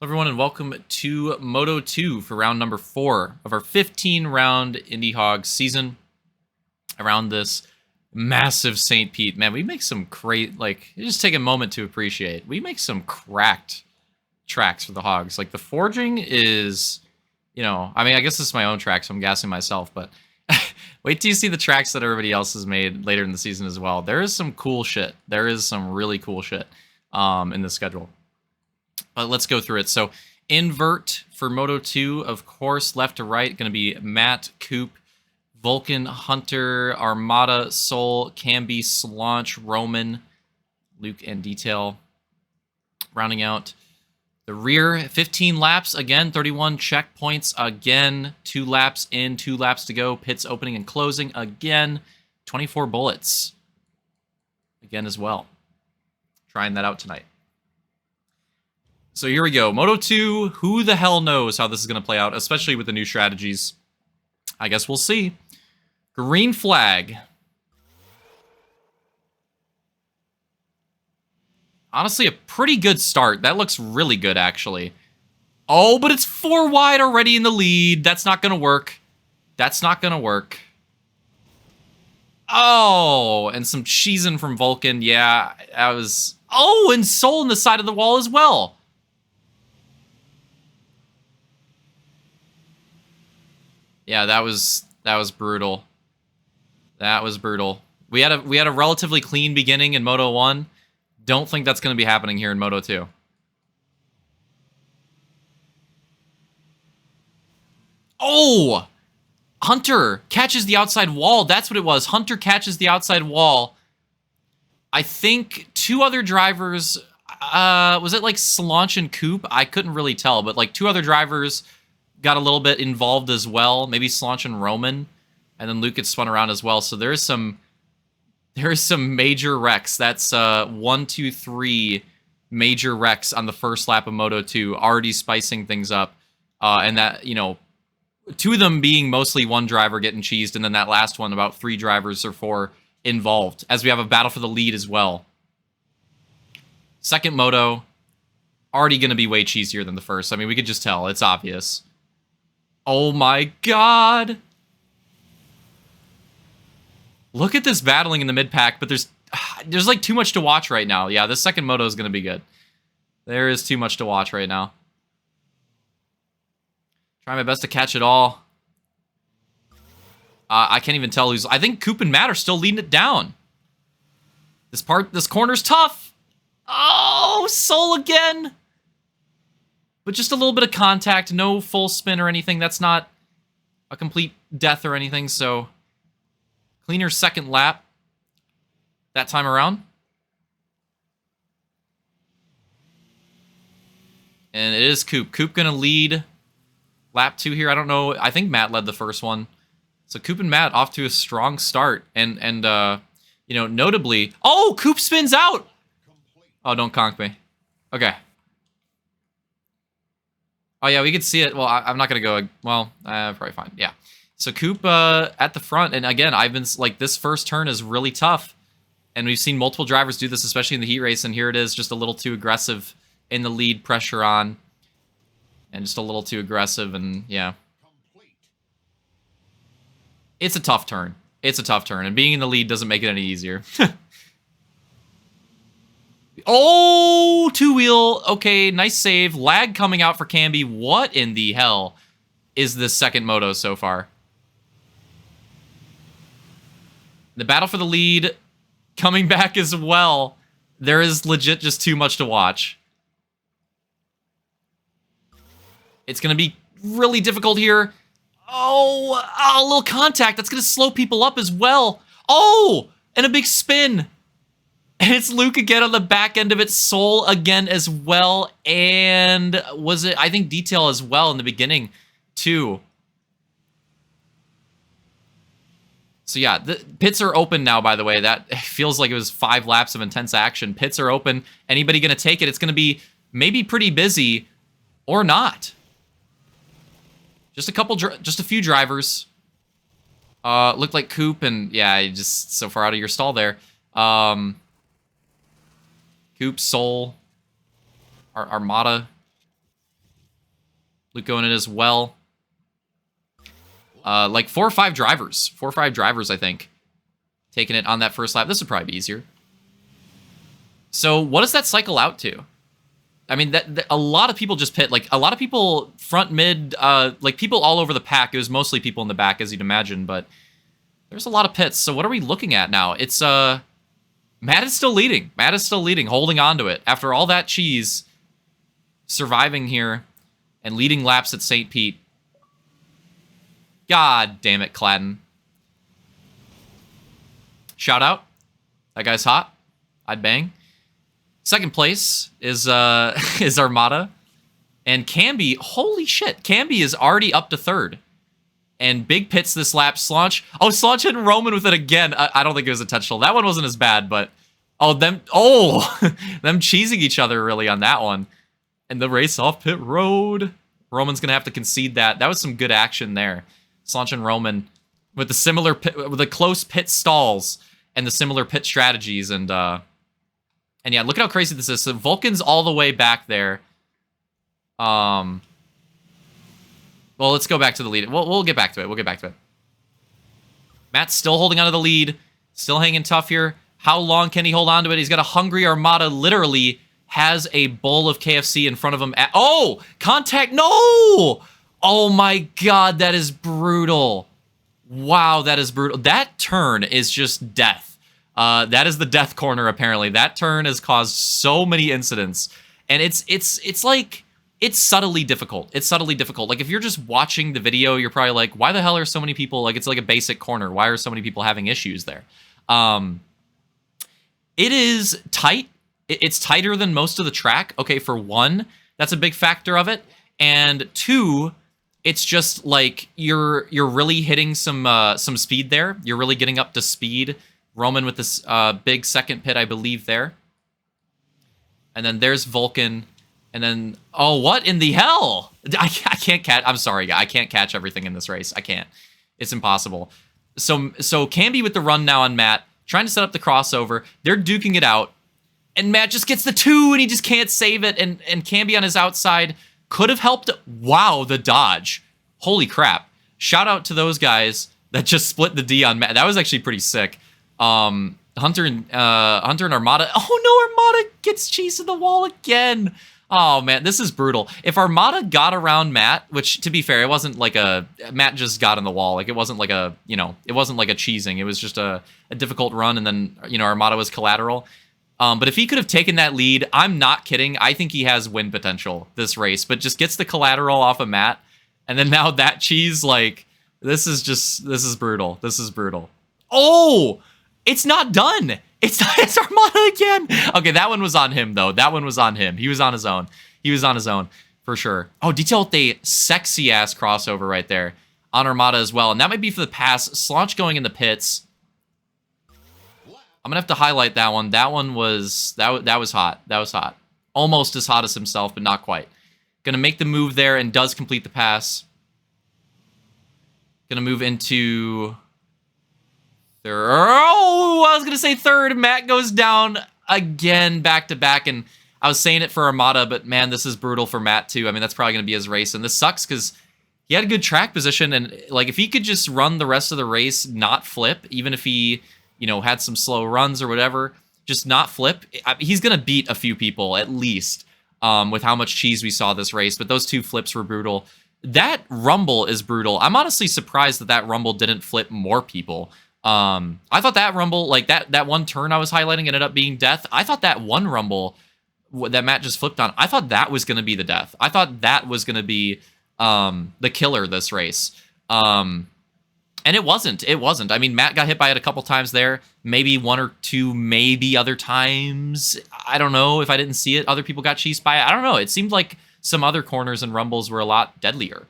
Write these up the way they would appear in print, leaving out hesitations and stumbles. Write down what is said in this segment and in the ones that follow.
Hello everyone, and welcome to Moto 2 for round number 4 of our 15-round IndyHog season. Around this massive St. Pete. Man, we make some just take a moment to appreciate. We make some cracked tracks for the Hogs. Like, the forging is, I mean, I guess this is my own track, so I'm gassing myself, but wait till you see the tracks that everybody else has made later in the season as well. There is some cool shit. There is some really cool shit in the schedule. But let's go through it. So, invert for Moto 2, of course, left to right, going to be Matt, Coop, Vulcan, Hunter, Armada, Soul, Camby, Slaunch, Roman, Luke, and Detail. Rounding out the rear, 15 laps, again, 31 checkpoints, again, 2 laps in, 2 laps to go, pits opening and closing, again, 24 bullets, again as well. Trying that out tonight. So here we go. Moto 2, who the hell knows how this is going to play out, especially with the new strategies. I guess we'll see. Green flag. Honestly, a pretty good start. That looks really good, actually. Oh, but it's 4 wide already in the lead. That's not going to work. That's not going to work. Oh, and some cheesing from Vulcan. Yeah, that was... Oh, and Soul on the side of the wall as well. Yeah, that was brutal. That was brutal. We had a relatively clean beginning in Moto 1. Don't think that's going to be happening here in Moto 2. Oh! Hunter catches the outside wall. That's what it was. Hunter catches the outside wall. I think 2 other drivers... was it like Slaunch and Coop? I couldn't really tell, but like 2 other drivers got a little bit involved as well. Maybe Slaunch and Roman. And then Luke gets spun around as well. So there's some major wrecks. That's 1, 2, 3 major wrecks on the first lap of Moto 2, already spicing things up. And that, 2 of them being mostly 1 driver getting cheesed, and then that last one, about 3 drivers or 4 involved, as we have a battle for the lead as well. Second Moto, already going to be way cheesier than the first. I mean, we could just tell. It's obvious. Oh my god! Look at this battling in the mid-pack, but there's like too much to watch right now. Yeah, this second Moto is going to be good. There is too much to watch right now. Try my best to catch it all. I can't even tell who's... I think Coop and Matt are still leading it down. This corner's tough. Oh, Soul again. But just a little bit of contact, no full spin or anything. That's not a complete death or anything, so... Cleaner second lap that time around. And it is Coop. Coop going to lead lap 2 here. I don't know. I think Matt led the first one. So Coop and Matt off to a strong start. And notably... Oh, Coop spins out! Oh, don't conk me. Okay. Oh, yeah, we could see it. Well, I'm not going to go... Well, probably fine. Yeah. So Coop at the front, and again, I've been like, this first turn is really tough, and we've seen multiple drivers do this, especially in the heat race, and here it is, just a little too aggressive in the lead, pressure on, and just a little too aggressive, and yeah. It's a tough turn. It's a tough turn, and being in the lead doesn't make it any easier. Oh, 2-wheel. Okay, nice save. Lag coming out for Camby. What in the hell is this second Moto so far? The battle for the lead coming back as well. There is legit just too much to watch. It's going to be really difficult here. Oh, a little contact. That's going to slow people up as well. Oh, and a big spin. And it's Luke again on the back end of it. Soul again as well. And was it, I think, Detail as well in the beginning too. So yeah, the pits are open now, by the way. That feels like it was 5 laps of intense action. Pits are open. Anybody going to take it? It's going to be maybe pretty busy or not. Just a few drivers. Looked like Coop, and yeah, you just so far out of your stall there. Coop, Soul, Armada. Luke going in as well. Like 4 or 5 drivers. 4 or 5 drivers, I think. Taking it on that first lap. This would probably be easier. So what does that cycle out to? I mean, that a lot of people just pit. Like, a lot of people front, mid, like, people all over the pack. It was mostly people in the back, as you'd imagine, but there's a lot of pits. So what are we looking at now? It's, Matt is still leading. Matt is still leading, holding on to it. After all that cheese, surviving here and leading laps at St. Pete. God damn it, Cladden. Shout out. That guy's hot. I'd bang. Second place is Armada. And Camby, holy shit. Camby is already up to third. And big pits this lap. Slaunch. Oh, Slaunch hitting Roman with it again. I don't think it was intentional. That one wasn't as bad, but... them cheesing each other really on that one. And the race off pit road. Roman's going to have to concede that. That was some good action there. Slaunch and Roman with the close pit stalls and the similar pit strategies. And yeah, look at how crazy this is. So Vulcan's all the way back there. Well, let's go back to the lead. We'll get back to it. Matt's still holding on to the lead. Still hanging tough here. How long can he hold on to it? He's got a hungry Armada. Literally has a bowl of KFC in front of him. Oh! Contact! No! Oh my god, that is brutal. Wow, that is brutal. That turn is just death. That is the death corner, apparently. That turn has caused so many incidents. And it's like... It's subtly difficult. It's subtly difficult. Like, if you're just watching the video, you're probably like, why the hell are so many people... Like, it's like a basic corner. Why are so many people having issues there? It is tight. It's tighter than most of the track. Okay, for one, that's a big factor of it. And two, it's just like you're really hitting some speed there. You're really getting up to speed. Roman with this big second pit, I believe, there. And then there's Vulcan. And then, oh, what in the hell? I can't catch. I'm sorry, I can't catch everything in this race. I can't. It's impossible. So Camby with the run now on Matt, trying to set up the crossover. They're duking it out. And Matt just gets the 2, and he just can't save it. And Camby on his outside could have helped. Wow, the dodge. Holy crap. Shout out to those guys that just split the D on Matt. That was actually pretty sick. Hunter and Armada. Oh, no, Armada gets cheese in the wall again. Oh, man, this is brutal. If Armada got around Matt, which, to be fair, it wasn't like Matt just got in the wall. Like, it wasn't like it wasn't like a cheesing. It was just a difficult run, and then, Armada was collateral. But if he could have taken that lead, I'm not kidding. I think he has win potential this race, but just gets the collateral off of Matt. And then now that cheese, like, this is brutal. This is brutal. Oh, it's not done. It's Armada again. Okay, that one was on him, though. That one was on him. He was on his own. He was on his own, for sure. Oh, detail with a sexy-ass crossover right there on Armada as well. And that might be for the pass. Slaunch going in the pits. I'm going to have to highlight that one. That one was... That was hot. That was hot. Almost as hot as himself, but not quite. Going to make the move there and does complete the pass. Going to move into... Oh, I was going to say third. Matt goes down again, back-to-back. And I was saying it for Armada, but man, this is brutal for Matt, too. I mean, that's probably going to be his race. And this sucks because he had a good track position. And, like, if he could just run the rest of the race, not flip, even if he, had some slow runs or whatever, just not flip, he's going to beat a few people, at least, with how much cheese we saw this race. But those 2 flips were brutal. That rumble is brutal. I'm honestly surprised that rumble didn't flip more people. I thought that rumble, like that one turn I was highlighting ended up being death. I thought that one rumble that Matt just flipped on, I thought that was going to be the death. I thought that was going to be the killer this race. And it wasn't. It wasn't. I mean, Matt got hit by it a couple times there. Maybe 1 or 2, maybe other times. I don't know if I didn't see it. Other people got cheesed by it. I don't know. It seemed like some other corners and rumbles were a lot deadlier.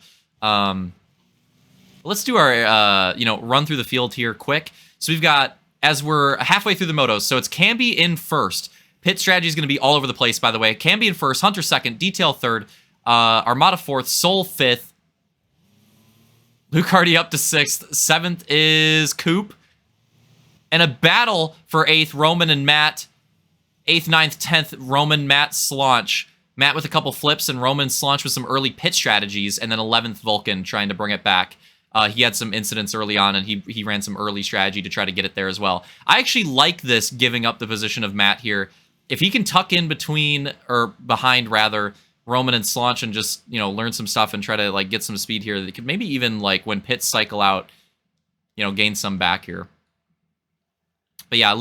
Let's do our, run through the field here quick. So we've got, as we're halfway through the motos, so it's Camby in first. Pit strategy is going to be all over the place, by the way. Camby in first, Hunter second, Detail third, Armada fourth, Soul fifth, Luke Hardy up to sixth, seventh is Coop, and a battle for eighth, Roman and Matt, 8th, 9th, 10th, Roman, Matt, Slaunch. Matt with a couple flips, and Roman Slaunch with some early pit strategies, and then 11th Vulcan trying to bring it back. He had some incidents early on, and he ran some early strategy to try to get it there as well. I actually like this giving up the position of Matt here. If he can tuck in between, or behind rather, Roman and Slaunch and just, you know, learn some stuff and try to like get some speed here, they could maybe even like when pits cycle out, you know, gain some back here. But yeah,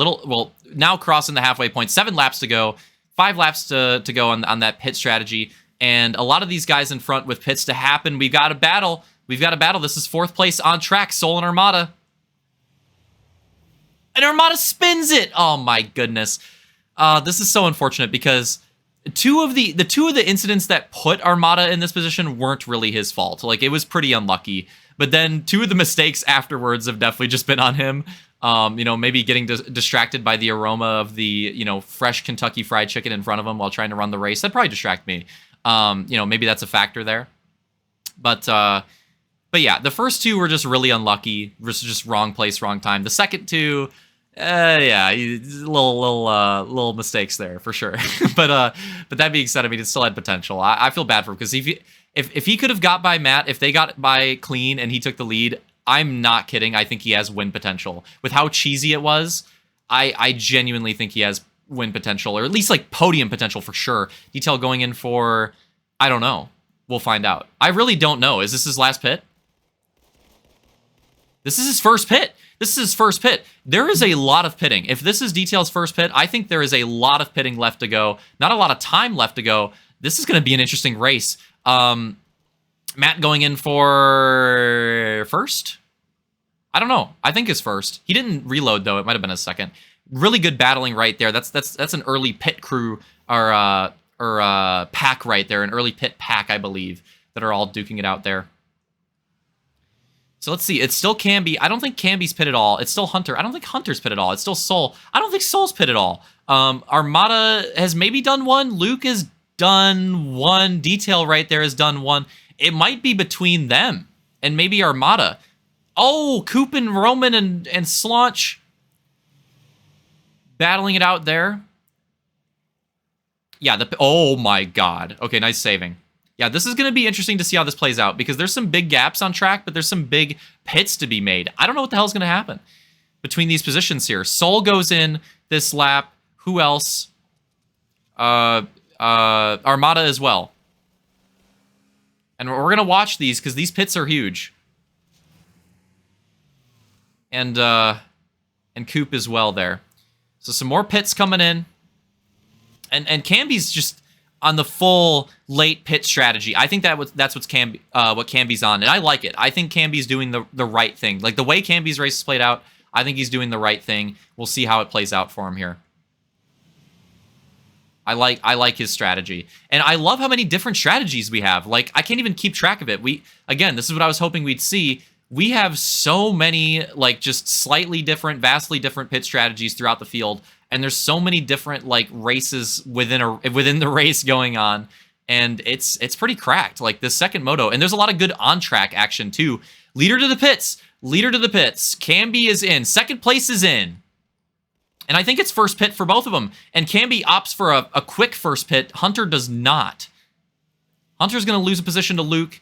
now crossing the halfway point, 7 laps to go, 5 laps to go on that pit strategy, and a lot of these guys in front with pits to happen. We've got a battle. This is 4th place on track, Soul and Armada. And Armada spins it! Oh my goodness. This is so unfortunate because two of the incidents that put Armada in this position weren't really his fault. Like, it was pretty unlucky. But then 2 of the mistakes afterwards have definitely just been on him. You know, maybe getting distracted by the aroma of the, you know, fresh Kentucky Fried Chicken in front of him while trying to run the race. That'd probably distract me. You know, maybe that's a factor there. But yeah, the first 2 were just really unlucky. Just wrong place, wrong time. The second 2, yeah, little mistakes there for sure. But that being said, I mean, it still had potential. I feel bad for him because if he could have got by Matt, if they got by clean and he took the lead, I'm not kidding. I think he has win potential. With how cheesy it was, I genuinely think he has win potential, or at least like podium potential for sure. Detail going in for, I don't know. We'll find out. I really don't know. Is this his last pit? This is his first pit. There is a lot of pitting. If this is Detail's first pit, I think there is a lot of pitting left to go. Not a lot of time left to go. This is going to be an interesting race. Matt going in for first? I don't know. I think his first. He didn't reload, though. It might have been his second. Really good battling right there. That's an early pit crew or pack right there. An early pit pack, I believe, that are all duking it out there. So let's see. It's still Camby. I don't think Camby's pit at all. It's still Hunter. I don't think Hunter's pit at all. It's still Soul. I don't think Soul's pit at all. Armada has maybe done one. Luke has done one. Detail right there has done one. It might be between them and maybe Armada. Oh, Coop and Roman and Slaunch battling it out there. Yeah, oh my god. Okay, nice saving. Yeah, this is going to be interesting to see how this plays out because there's some big gaps on track, but there's some big pits to be made. I don't know what the hell's going to happen between these positions here. Soul goes in this lap. Who else? Armada as well. And we're going to watch these because these pits are huge. And Coop as well there. So some more pits coming in. And Camby's just on the full late pit strategy. I think that's what Camby's on, and I like it. I think Camby's doing the right thing. Like the way Camby's race is played out, I think he's doing the right thing. We'll see how it plays out for him here. I like his strategy. And I love how many different strategies we have. Like, I can't even keep track of it. Again, this is what I was hoping we'd see. We have so many, like, just slightly different, vastly different pit strategies throughout the field. And there's so many different, like, races within the race going on. And it's pretty cracked, like, this second moto. And there's a lot of good on-track action, too. Leader to the pits. Camby is in. Second place is in. And I think it's first pit for both of them. And Camby opts for a quick first pit. Hunter does not. Hunter's going to lose a position to Luke.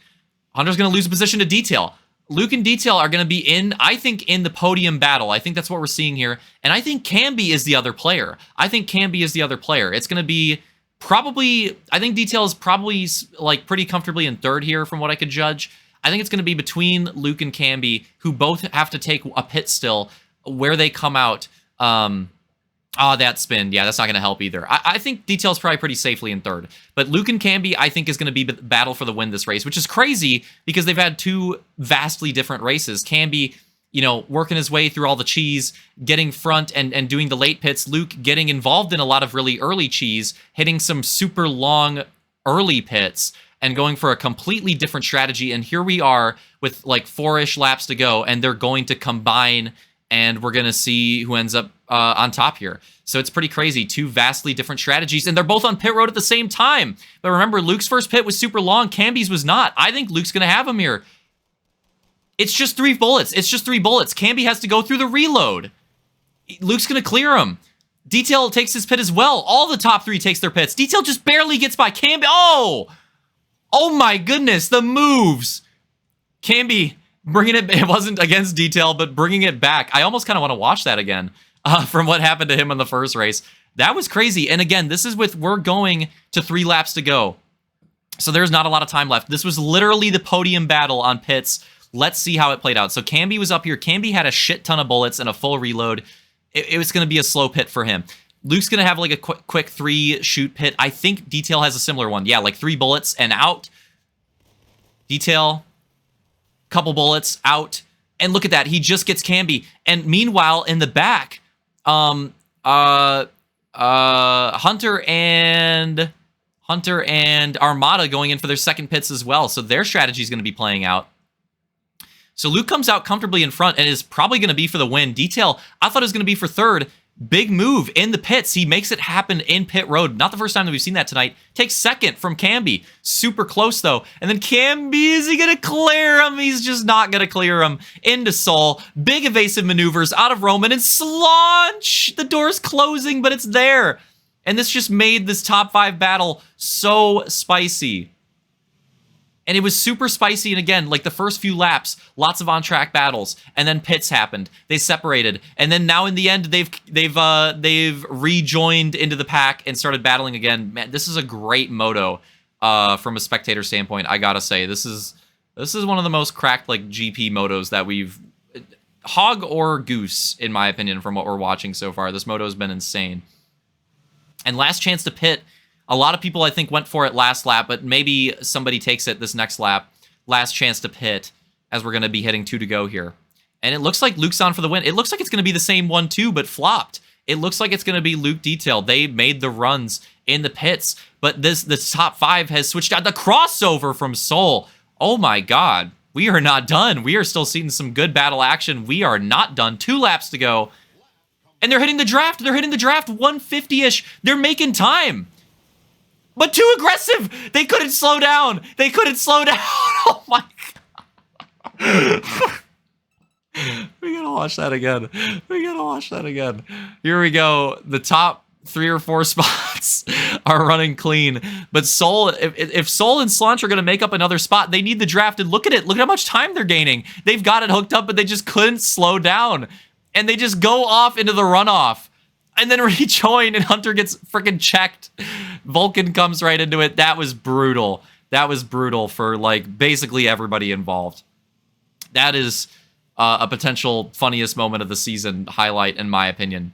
Hunter's going to lose a position to Detail. Luke and Detail are going to be in, I think, in the podium battle. I think that's what we're seeing here. And I think Camby is the other player. It's going to be probably, I think Detail is probably, like, pretty comfortably in third here from what I could judge. I think it's going to be between Luke and Camby, who both have to take a pit still, where they come out. That spin. Yeah, that's not going to help either. I think Detail's probably pretty safely in third. But Luke and Camby, I think, is going to be battle for the win this race, which is crazy because they've had two vastly different races. Camby, you know, working his way through all the cheese, getting front and doing the late pits. Luke getting involved in a lot of really early cheese, hitting some super long early pits, and going for a completely different strategy. And here we are with like 4-ish laps to go, and they're going to combine, and we're going to see who ends up on top here. So it's pretty crazy. Two vastly different strategies, and they're both on pit road at the same time. But remember, Luke's first pit was super long. Camby's was not. I think Luke's going to have him here. It's just 3 bullets. Camby has to go through the reload. Luke's going to clear him. Detail takes his pit as well. All the top 3 takes their pits. Detail just barely gets by Camby. Oh! Oh my goodness, the moves. Camby bringing it wasn't against Detail, but bringing it back. I almost kind of want to watch that again from what happened to him in the first race. That was crazy. And again, this is we're going to 3 laps to go. So there's not a lot of time left. This was literally the podium battle on pits. Let's see how it played out. So Camby was up here. Camby had a shit ton of bullets and a full reload. It was going to be a slow pit for him. Luke's going to have like a quick 3 shoot pit. I think Detail has a similar one. Yeah, like 3 bullets and out. Detail, couple bullets, out. And look at that. He just gets Camby. And meanwhile, in the back, Hunter and Armada going in for their second pits as well. So their strategy is going to be playing out. So Luke comes out comfortably in front and is probably going to be for the win. Detail, I thought it was going to be for third. Big move in the pits. He makes it happen in pit road. Not the first time that we've seen that tonight. Takes second from Camby. Super close, though. And then Camby, is he going to clear him? He's just not going to clear him. Into Soul. Big evasive maneuvers out of Roman. And Slaunch! The door's closing, but it's there. And this just made this top 5 battle so spicy. And it was super spicy, and again, like the first few laps, lots of on-track battles, and then pits happened. They separated, and then now in the end, they've rejoined into the pack and started battling again. Man, this is a great moto from a spectator standpoint. I gotta say, this is one of the most cracked like GP motos that we've hog or goose, in my opinion, from what we're watching so far. This moto has been insane. And last chance to pit. A lot of people, I think, went for it last lap, but maybe somebody takes it this next lap. Last chance to pit, as we're going to be hitting 2 to go here. And it looks like Luke's on for the win. It looks like it's going to be the same 1-2, but flopped. It looks like it's going to be Luke Detail. They made the runs in the pits, but this top 5 has switched out. The crossover from Soul. Oh my god. We are not done. We are still seeing some good battle action. We are not done. 2 laps to go. And they're hitting the draft. They're hitting the draft 150-ish. They're making time. But too aggressive! They couldn't slow down! They couldn't slow down! Oh my god. We gotta watch that again. We gotta watch that again. Here we go. The top 3 or 4 spots are running clean. But Soul, if Soul and Slaunch are gonna make up another spot, they need the draft. And look at it. Look at how much time they're gaining. They've got it hooked up, but they just couldn't slow down. And they just go off into the runoff. And then rejoin, and Hunter gets freaking checked. Vulcan comes right into it. That was brutal. That was brutal for, like, basically everybody involved. That is a potential funniest moment of the season highlight, in my opinion.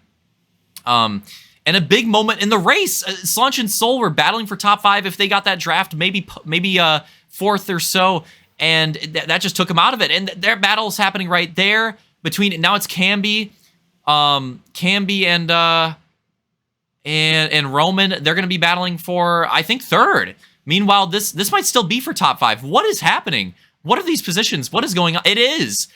And a big moment in the race. Slaunch and Soul were battling for top 5. If they got that draft, maybe 4th or so. And that just took them out of it. And their battle is happening right there. Now it's Camby. Camby and Roman, they're going to be battling for, I think, 3rd. Meanwhile, this might still be for top 5. What is happening? What are these positions? What is going on? It is.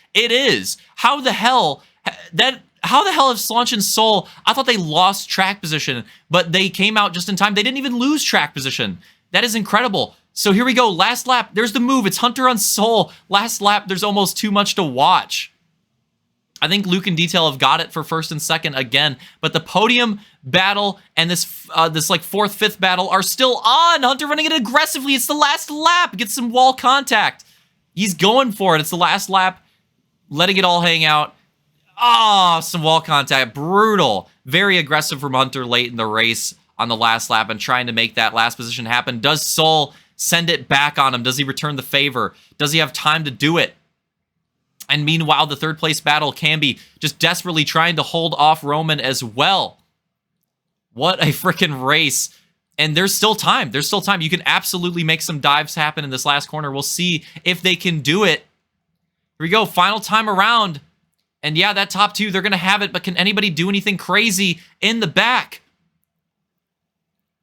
How the hell have Slaunch and Soul? I thought they lost track position, but they came out just in time. They didn't even lose track position. That is incredible. So here we go. Last lap. There's the move. It's Hunter on Soul. Last lap. There's almost too much to watch. I think Luke and Detail have got it for 1st and 2nd again, but the podium battle and this like 4th, 5th battle are still on. Hunter running it aggressively. It's the last lap. Get some wall contact. He's going for it. It's the last lap. Letting it all hang out. Ah, some wall contact. Brutal. Very aggressive from Hunter late in the race on the last lap and trying to make that last position happen. Does Soul send it back on him? Does he return the favor? Does he have time to do it? And meanwhile, the 3rd place battle, Camby just desperately trying to hold off Roman as well. What a freaking race. And there's still time. There's still time. You can absolutely make some dives happen in this last corner. We'll see if they can do it. Here we go. Final time around. And yeah, that top 2, they're going to have it. But can anybody do anything crazy in the back?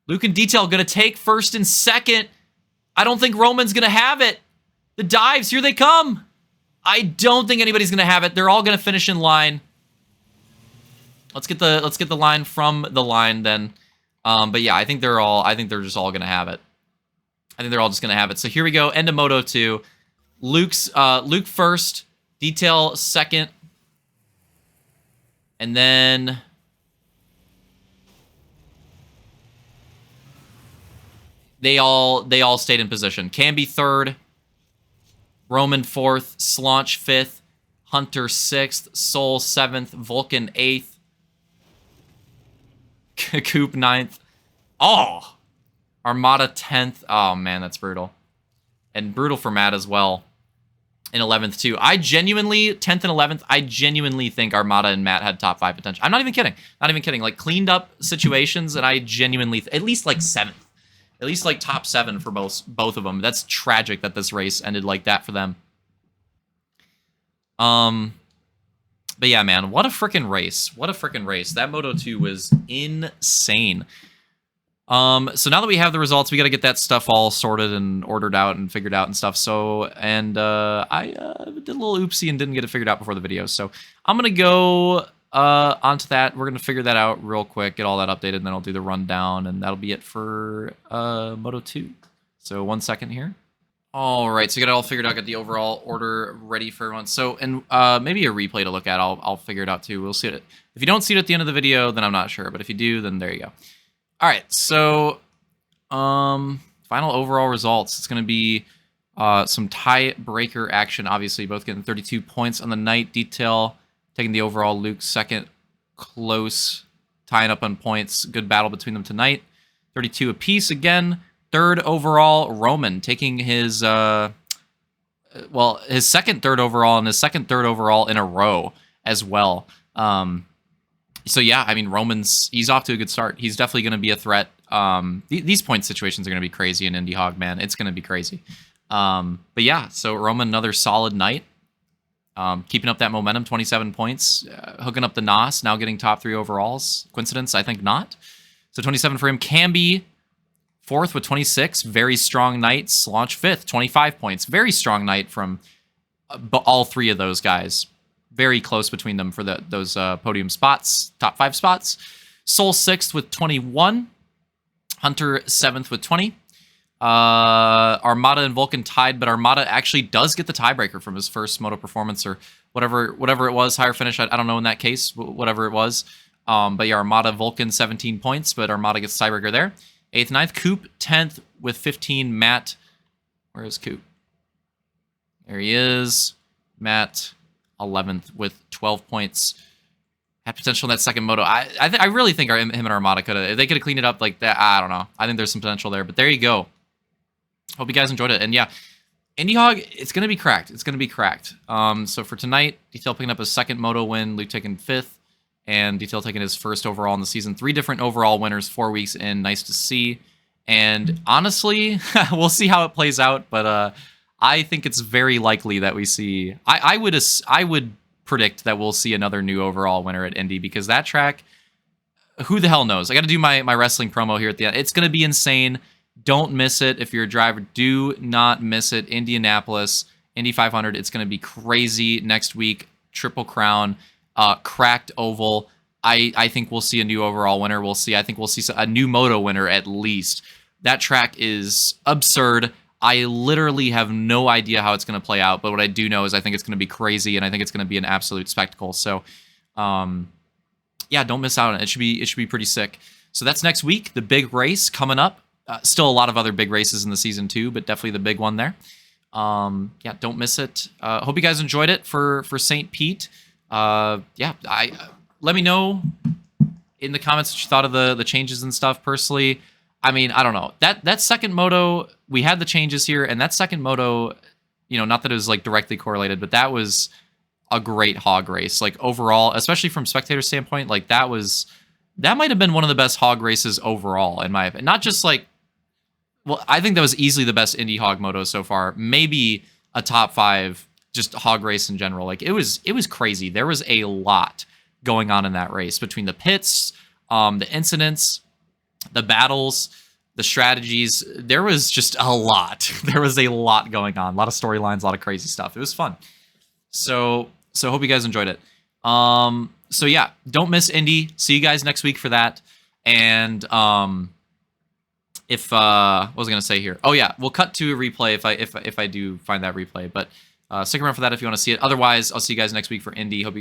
Luke and Detail going to take 1st and 2nd. I don't think Roman's going to have it. The dives, here they come. I don't think anybody's going to have it. They're all going to finish in line. Let's get the line from the line then. But yeah, I think they're just all going to have it. I think they're all just going to have it. So here we go. End of Moto 2. Luke 1st, Detail 2nd. And then They all stayed in position. Camby 3rd, Roman 4th, Slaunch 5th, Hunter 6th, Soul 7th, Vulcan 8th, Coop 9th. Oh! Armada 10th. Oh, man, that's brutal. And brutal for Matt as well. In 11th, too. I genuinely, 10th and 11th, I genuinely think Armada and Matt had top 5 potential. I'm not even kidding. Not even kidding. Like, cleaned up situations, and I genuinely, at least, like, 7th. At least, like, top 7 for both of them. That's tragic that this race ended like that for them. But yeah, man, what a freaking race. What a freaking race. That Moto 2 was insane. So now that we have the results, we got to get that stuff all sorted and ordered out and figured out and stuff. So, and I did a little oopsie and didn't get it figured out before the video. So I'm going to go onto that. We're going to figure that out real quick, get all that updated, and then I'll do the rundown, and that'll be it for Moto 2. So 1 second here. All right, so we got it all figured out, got the overall order ready for everyone. So, and maybe a replay to look at. I'll figure it out too. We'll see it. If you don't see it at the end of the video, then I'm not sure. But if you do, then there you go. All right, so final overall results. It's going to be some tiebreaker action, obviously. Both getting 32 points on the night. Detail taking the overall. Luke second, close, tying up on points. Good battle between them tonight. 32 apiece again. Third overall, Roman taking his, his second third overall and his second third overall in a row as well. So yeah, I mean, he's off to a good start. He's definitely going to be a threat. These point situations are going to be crazy in IndyHog, man. It's going to be crazy. But yeah, so Roman, another solid night. Keeping up that momentum, 27 points. Hooking up the NOS, now getting top 3 overalls. Coincidence? I think not. So 27 for him. Camby, 4th with 26. Very strong night. Slaunch 5th, 25 points. Very strong night from all 3 of those guys. Very close between them for those podium spots, top 5 spots. Soul 6th with 21. Hunter 7th with 20. Armada and Vulcan tied, but Armada actually does get the tiebreaker from his first Moto performance or whatever it was, higher finish. I don't know in that case, whatever it was. But yeah, Armada, Vulcan 17 points, but Armada gets tiebreaker there. 8th, 9th, Coop 10th with 15. Matt, where is Coop? There he is. Matt 11th with 12 points. Had potential in that second Moto. I really think him and Armada could have, if they could have cleaned it up like that, I don't know. I think there's some potential there, but there you go. Hope you guys enjoyed it. And yeah, IndyHog, it's going to be cracked. It's going to be cracked. So for tonight, Detail picking up his second Moto win, Luke taking 5th, and Detail taking his first overall in the season. 3 different overall winners, 4 weeks in. Nice to see. And honestly, we'll see how it plays out, but I think it's very likely that we see... I would predict that we'll see another new overall winner at Indy, because that track, who the hell knows? I got to do my wrestling promo here at the end. It's going to be insane. Don't miss it. If you're a driver, do not miss it. Indianapolis, Indy 500. It's going to be crazy next week. Triple Crown, cracked oval. I think we'll see a new overall winner. I think we'll see a new Moto winner at least. That track is absurd. I literally have no idea how it's going to play out, but what I do know is I think it's going to be crazy, and I think it's going to be an absolute spectacle. So, yeah, don't miss out on it. It should be pretty sick. So that's next week, the big race coming up. Still a lot of other big races in the season too, but definitely the big one there. Yeah, don't miss it. Hope you guys enjoyed it for St. Pete. Yeah, let me know in the comments what you thought of the changes and stuff. Personally, I mean, I don't know. That second Moto, we had the changes here, and that second Moto, you know, not that it was like directly correlated, but that was a great hog race. Like overall, especially from spectator standpoint, like that might have been one of the best hog races overall, in my opinion. Not just like, well, I think that was easily the best Indy Hog Moto so far. Maybe a top 5 just hog race in general. Like it was crazy. There was a lot going on in that race between the pits, the incidents, the battles, the strategies. There was just a lot. There was a lot going on. A lot of storylines, a lot of crazy stuff. It was fun. So hope you guys enjoyed it. So yeah, don't miss Indy. See you guys next week for that. And what was I gonna say here? Oh yeah, we'll cut to a replay if I do find that replay. But stick around for that if you want to see it. Otherwise, I'll see you guys next week for Indy. Hope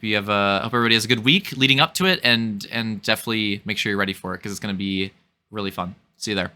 everybody has a good week leading up to it, and definitely make sure you're ready for it, because it's gonna be really fun. See you there.